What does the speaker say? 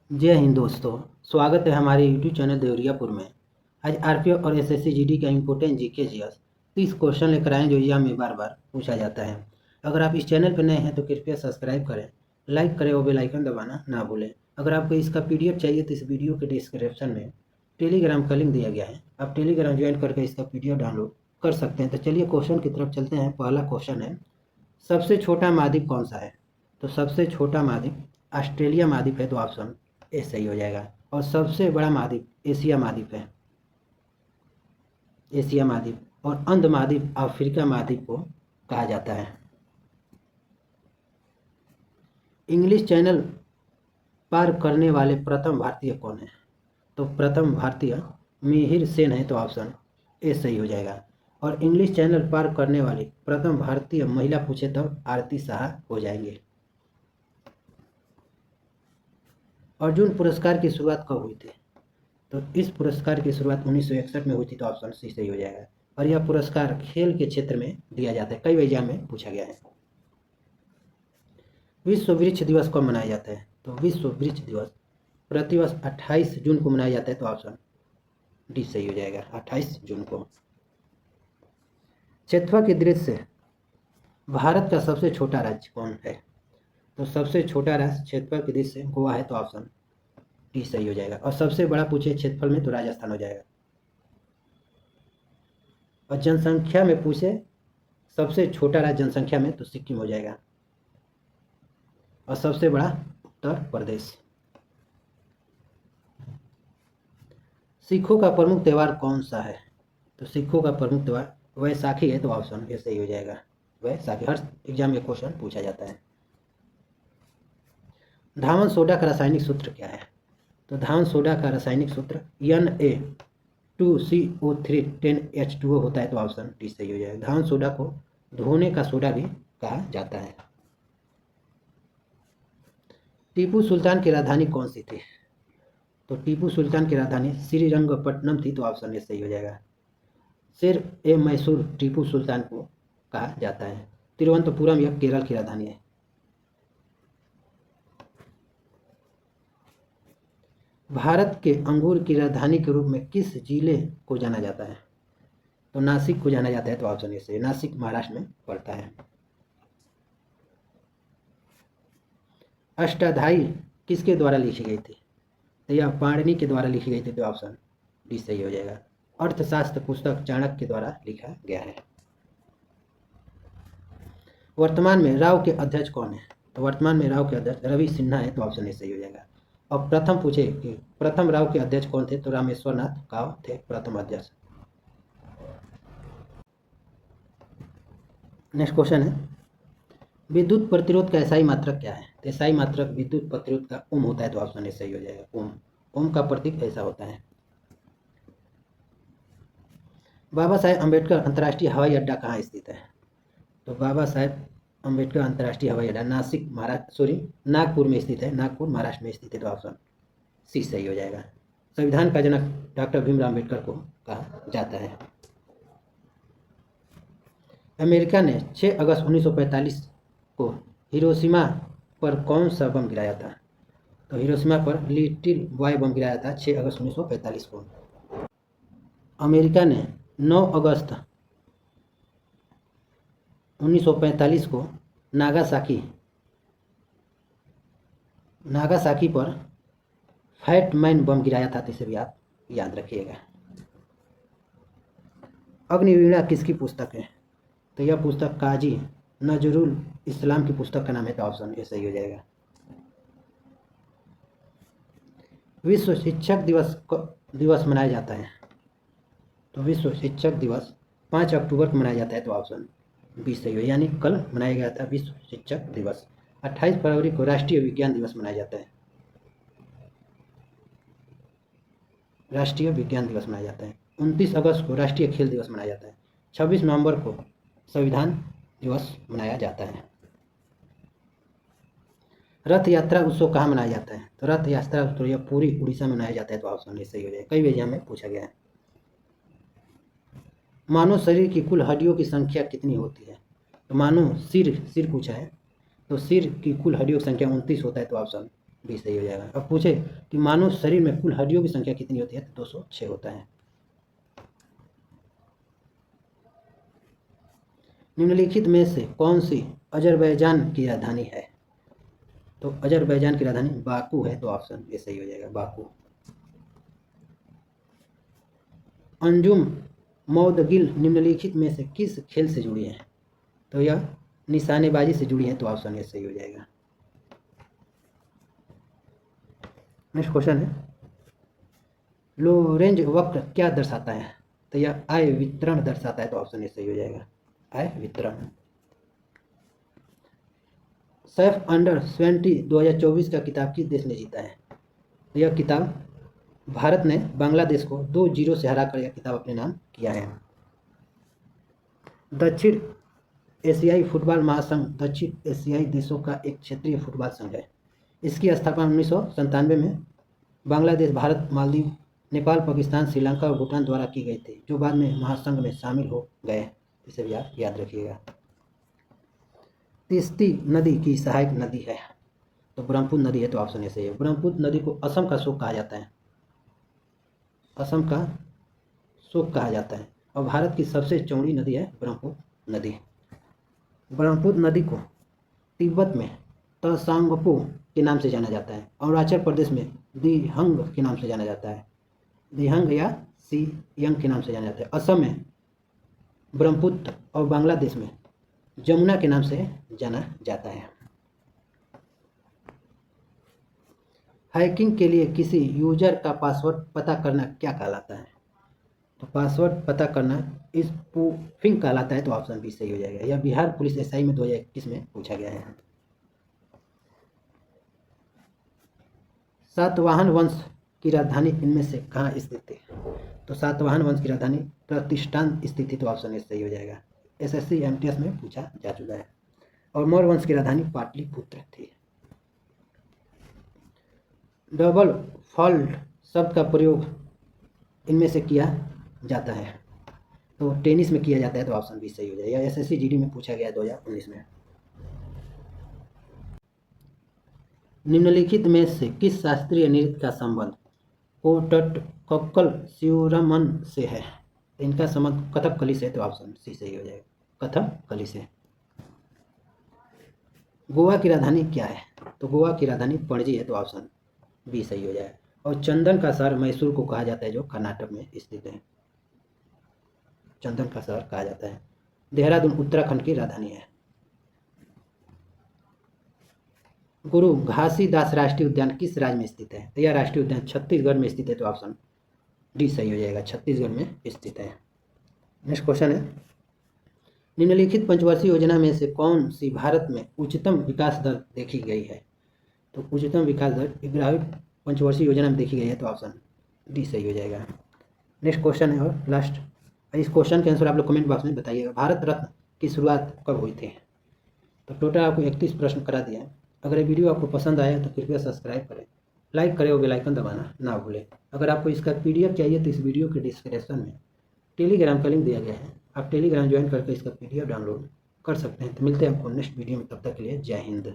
जय हिंद दोस्तों। स्वागत है हमारे यूट्यूब चैनल देवरियापुर में। आज आरपीएफ और एसएससी जीडी का इम्पोर्टेंट जीके जीएस 30 क्वेश्चन लेकर आए जो एग्जाम में बार बार पूछा जाता है। अगर आप इस चैनल पर नए हैं तो कृपया सब्सक्राइब करें, लाइक करें और बेल आइकन दबाना ना भूलें। अगर आपको इसका पीडीएफ चाहिए तो इस वीडियो के डिस्क्रिप्शन में टेलीग्राम का लिंक दिया गया है, आप टेलीग्राम ज्वाइन करके इसका पीडीएफ डाउनलोड कर सकते हैं। तो चलिए क्वेश्चन की तरफ चलते हैं। पहला क्वेश्चन है, सबसे छोटा महाद्वीप कौन सा है? तो सबसे छोटा महाद्वीप ऑस्ट्रेलिया महाद्वीप है, तो ऑप्शन ए सही हो जाएगा। और सबसे बड़ा महाद्वीप एशिया महाद्वीप है, एशिया महाद्वीप। और अंध महाद्वीप अफ्रीका महाद्वीप को कहा जाता है। इंग्लिश चैनल पार करने वाले प्रथम भारतीय कौन है? तो प्रथम भारतीय मिहिर सेन है, तो ऑप्शन ए सही हो जाएगा। और इंग्लिश चैनल पार करने वाली प्रथम भारतीय महिला पूछे तो आरती शाह हो जाएंगे। अर्जुन पुरस्कार की शुरुआत कब हुई थी? तो इस पुरस्कार की शुरुआत 1961 में हुई थी, तो ऑप्शन सी सही हो जाएगा। और यह पुरस्कार खेल के क्षेत्र में दिया जाता है, कई एग्जाम में पूछा गया है। विश्व वृक्ष दिवस कब मनाया जाता है? तो विश्व वृक्ष दिवस प्रतिवर्ष 28 जून को मनाया जाता है, तो ऑप्शन डी सही हो जाएगा, 28 जून को। क्षेत्रफल की दृष्टि से भारत का सबसे छोटा राज्य कौन है? तो सबसे छोटा राज्य क्षेत्रफल की दृष्टि से गोवा है, तो ऑप्शन डी सही हो जाएगा। और सबसे बड़ा पूछे क्षेत्रफल में तो राजस्थान हो जाएगा। और जनसंख्या में पूछे सबसे छोटा राज्य जनसंख्या में तो सिक्किम हो जाएगा। और सबसे बड़ा उत्तर प्रदेश। सिखों का प्रमुख त्यौहार कौन सा है? तो सिखों का प्रमुख त्यौहार वैसाखी है, तो ऑप्शन ए सही हो जाएगा, वैसाखी। हर एग्जाम में क्वेश्चन पूछा जाता है। धावन सोडा का रासायनिक सूत्र क्या है? तो धावन सोडा का रासायनिक सूत्र Na2CO3 10H2O होता है, तो ऑप्शन डी सही हो जाएगा। धावन सोडा को धोने का सोडा भी कहा जाता है। टीपू सुल्तान की राजधानी कौन सी थी? तो टीपू सुल्तान की राजधानी श्रीरंगपट्टनम थी, तो ऑप्शन ए सही हो जाएगा। शेर ए मैसूर टीपू सुल्तान को कहा जाता है। तिरुवनंतपुरम यह केरल की राजधानी है। भारत के अंगूर की राजधानी के रूप में किस जिले को जाना जाता है? तो नासिक को जाना जाता है, तो ऑप्शन ए सही। नासिक महाराष्ट्र में पड़ता है। अष्टाध्यायी किसके द्वारा लिखी गई थी? तो यह पाणिनि के द्वारा लिखी गई थी, तो ऑप्शन डी सही हो जाएगा। अर्थशास्त्र पुस्तक चाणक्य के द्वारा लिखा गया है। वर्तमान में राव के अध्यक्ष कौन है? तो वर्तमान में राव के अध्यक्ष रवि सिन्हा है, तो ऑप्शन ए सही हो जाएगा। और प्रथम पूछे कि प्रथम राव के अध्यक्ष कौन थे? तो रामेश्वर नाथ काव थे प्रथम अध्यक्ष। नेक्स्ट क्वेश्चन है, विद्युत प्रतिरोध का एसआई मात्रक क्या है? तो एसआई मात्रक विद्युत प्रतिरोध का ओम होता है, तो ऑप्शन ए सही हो जाएगा, ओम। ओम का प्रतीक ऐसा होता है। बाबा साहेब अम्बेडकर अंतर्राष्ट्रीय हवाई अड्डा कहाँ स्थित है? तो बाबा साहेब अम्बेडकर अंतर्राष्ट्रीय हवाई अड्डा नागपुर में स्थित है, नागपुर महाराष्ट्र में स्थित है, तो ऑप्शन सी सही हो जाएगा। संविधान का जनक डॉक्टर भीमराव अम्बेडकर को कहा जाता है। अमेरिका ने 6 अगस्त 1945 को हिरोशिमा पर कौन सा बम गिराया था? तो हिरोशिमा पर लिटिल बॉय बम गिराया था 6 अगस्त 1945 को। अमेरिका ने 9 अगस्त 1945 को नागासाकी पर फैट मैन बम गिराया था, तो इसे भी आप याद रखिएगा। अग्निवीणा किसकी पुस्तक है? तो यह पुस्तक काजी नजरुल इस्लाम की पुस्तक का नाम है, तो ऑप्शन ए सही हो जाएगा। विश्व शिक्षक दिवस मनाया जाता है? तो विश्व शिक्षक दिवस 5 अक्टूबर को मनाया जाता है, तो ऑप्शन बी सही हो, यानी कल मनाया गया था विश्व शिक्षक दिवस। 28 फरवरी को राष्ट्रीय विज्ञान दिवस मनाया जाता है, राष्ट्रीय विज्ञान दिवस मनाया जाता है। 29 अगस्त को राष्ट्रीय खेल दिवस मनाया जाता है। 26 नवंबर को संविधान दिवस मनाया जाता है। रथ यात्रा उत्सव कहाँ मनाया जाता है? तो रथ यात्रा उत्सव यह पूरी उड़ीसा में मनाया जाता है, तो ऑप्शन ए सही हो जाएगा, कई एग्जाम में पूछा गया है। मानव शरीर की कुल हड्डियों की संख्या कितनी होती है? तो मानो सिर पूछा है, तो सिर की कुल हड्डियों की संख्या 29 होता है, तो ऑप्शन बी सही हो जाएगा। अब पूछे कि मानव शरीर में कुल हड्डियों की संख्या कितनी होती है, तो 206 होता है। निम्नलिखित में से कौन सी अजरबैजान की राजधानी है, तो अजरबैजान की राजधानी बाकू है, तो ऑप्शन ए सही हो जाएगा, बाकू। अंजुम मौदगिल निम्नलिखित में से किस खेल से जुड़ी है, तो यह निशानेबाजी से जुड़ी है, तो ऑप्शन ए सही हो जाएगा। नेक्स्ट क्वेश्चन है, लोरेंज वक्र क्या दर्शाता है, तो यह आय वितरण दर्शाता है, तो ऑप्शन ए सही हो जाएगा, आय वितरण। सैफ अंडर 20 2024 का खिताब किस देश ने जीता है, तो यह खिताब भारत ने बांग्लादेश को 2-0 से हराकर यह खिताब अपने नाम किया है। दक्षिण एशियाई फुटबॉल महासंघ दक्षिण एशियाई देशों का एक क्षेत्रीय फुटबॉल संघ है। इसकी स्थापना 1997 में बांग्लादेश, भारत, मालदीव, नेपाल, पाकिस्तान, श्रीलंका और भूटान द्वारा की गई थी, जो बाद में महासंघ में शामिल हो गए। इसे भी आप याद रखिएगा। तीस्ती नदी की सहायक नदी है, तो ब्रह्मपुत्र नदी है, तो ऑप्शन ए सही है। ब्रह्मपुत्र नदी को असम का शोक कहा जाता है, असम का शोक कहा जाता है, और भारत की सबसे चौड़ी नदी है ब्रह्मपुत्र नदी। ब्रह्मपुत्र नदी को तिब्बत में तसांगपो के नाम से जाना जाता है, अरुणाचल प्रदेश में दिहंग के नाम से जाना जाता है, दिहंग या सियंग के नाम से जाना जाता है, असम में ब्रह्मपुत्र और बांग्लादेश में जमुना के नाम से जाना जाता है। हैकिंग के लिए किसी यूजर का पासवर्ड पता करना क्या कहलाता है, तो पासवर्ड पता करना स्पूफिंग कहलाता है, तो ऑप्शन बी सही हो जाएगा। यह बिहार पुलिस एसआई में 2021 में पूछा गया है। सातवाहन वंश की राजधानी इनमें से कहाँ स्थित है, तो सातवाहन वंश की राजधानी प्रतिष्ठान स्थित है, तो ऑप्शन ए सही हो जाएगा। एसएससी एमटीएस में पूछा जा चुका है। और मौर्य वंश की राजधानी पाटलिपुत्र थी। डबल फॉल्ट शब्द का प्रयोग इनमें से किया जाता है, तो टेनिस में किया जाता है, तो ऑप्शन बी सही हो जाएगा। एसएससी जीडी में पूछा गया 2019 में। निम्नलिखित में से किस शास्त्रीय नृत्य का संबंध कोटट्टकल शिवरमन से है, इनका संबंध कथकली से, तो ऑप्शन सी सही हो जाएगा, कथकली से। गोवा की राजधानी क्या है, तो गोवा की राजधानी पणजी है, तो ऑप्शन बी सही हो जाएगा। और चंदन का शहर मैसूर को कहा जाता है, जो कर्नाटक में स्थित है, चंदन का शहर कहा जाता है। देहरादून उत्तराखंड की राजधानी है। गुरु घासीदास राष्ट्रीय उद्यान किस राज्य में स्थित है, तो यह राष्ट्रीय उद्यान छत्तीसगढ़ में स्थित है, तो ऑप्शन डी सही हो जाएगा, छत्तीसगढ़ में स्थित है। नेक्स्ट क्वेश्चन है, निम्नलिखित पंचवर्षीय योजना में से कौन सी भारत में उच्चतम विकास दर देखी गई है, तो उच्चतम विकास दर 11वीं पंचवर्षीय योजना में देखी गई है, तो ऑप्शन डी सही हो जाएगा। नेक्स्ट क्वेश्चन है और लास्ट, इस क्वेश्चन के आंसर आप लोग कमेंट बॉक्स में बताइएगा। भारत रत्न की शुरुआत कब हुई थी, तो टोटल आपको 31 प्रश्न करा दिया है। अगर ये वीडियो आपको पसंद आया तो कृपया सब्सक्राइब करें, लाइक करें और बेल आइकन दबाना ना भूलें। अगर आपको इसका पीडीएफ चाहिए तो इस वीडियो के डिस्क्रिप्शन में टेलीग्राम का लिंक दिया गया है, आप टेलीग्राम ज्वाइन करके इसका पीडीएफ डाउनलोड कर सकते हैं। तो मिलते हैं आपको नेक्स्ट वीडियो में, तब तक के लिए जय हिंद।